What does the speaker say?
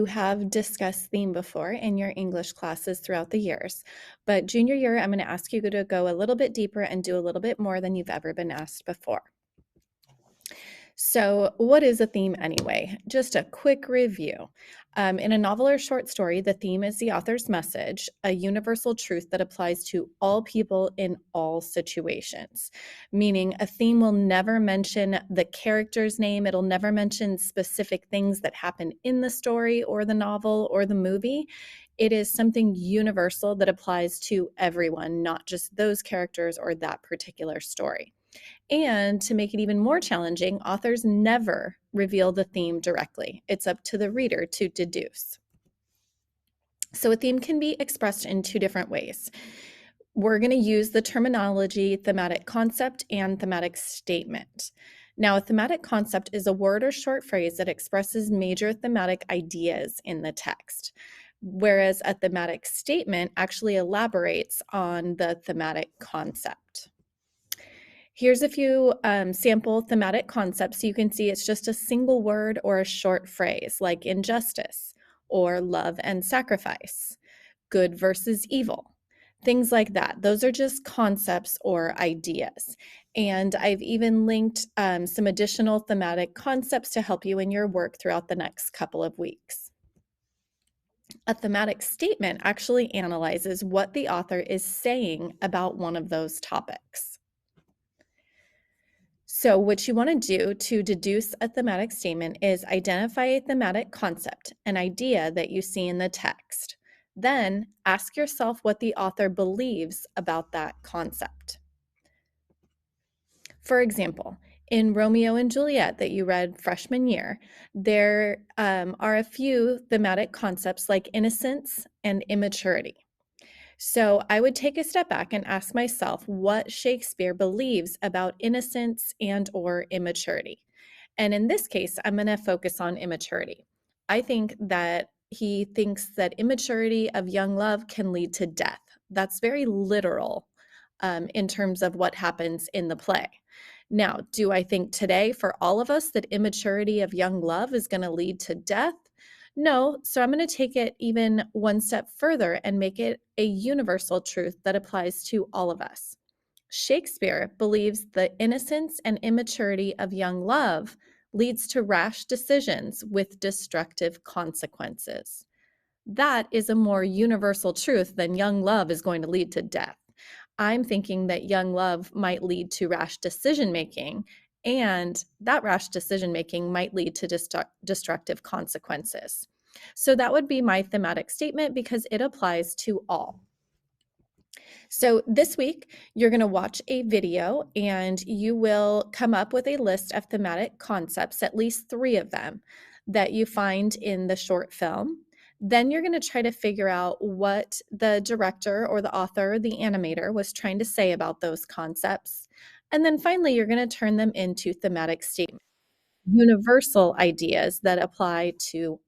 You have discussed theme before in your English classes throughout the years, but junior year, I'm going to ask you to go a little bit deeper and do a little bit more than you've ever been asked before. So, what is a theme anyway? Just a quick review. In a novel or short story, the theme is the author's message, a universal truth that applies to all people in all situations. Meaning, a theme will never mention the character's name, it'll never mention specific things that happen in the story or the novel or the movie. It is something universal that applies to everyone, not just those characters or that particular story. And to make it even more challenging, authors never reveal the theme directly. It's up to the reader to deduce. So a theme can be expressed in two different ways. We're going to use the terminology thematic concept and thematic statement. Now, a thematic concept is a word or short phrase that expresses major thematic ideas in the text, whereas a thematic statement actually elaborates on the thematic concept. Here's a few sample thematic concepts. You can see it's just a single word or a short phrase like injustice or love and sacrifice, good versus evil, things like that. Those are just concepts or ideas. And I've even linked some additional thematic concepts to help you in your work throughout the next couple of weeks. A thematic statement actually analyzes what the author is saying about one of those topics. So what you want to do to deduce a thematic statement is identify a thematic concept, an idea that you see in the text. Then ask yourself what the author believes about that concept. For example, in Romeo and Juliet that you read freshman year, there are a few thematic concepts like innocence and immaturity. So I would take a step back and ask myself what Shakespeare believes about innocence and or immaturity. And in this case, I'm going to focus on immaturity. I think that he thinks that immaturity of young love can lead to death. That's very literal in terms of what happens in the play. Now, do I think today for all of us that immaturity of young love is going to lead to death? No, so I'm going to take it even one step further and make it a universal truth that applies to all of us. Shakespeare believes the innocence and immaturity of young love leads to rash decisions with destructive consequences. That is a more universal truth than young love is going to lead to death. I'm thinking that young love might lead to rash decision making, and that rash decision making might lead to destructive consequences. So that would be my thematic statement because it applies to all. So this week, you're going to watch a video and you will come up with a list of thematic concepts, at least 3 of them, that you find in the short film. Then you're going to try to figure out what the director or the author, or the animator was trying to say about those concepts. And then finally, you're going to turn them into thematic statements, universal ideas that apply to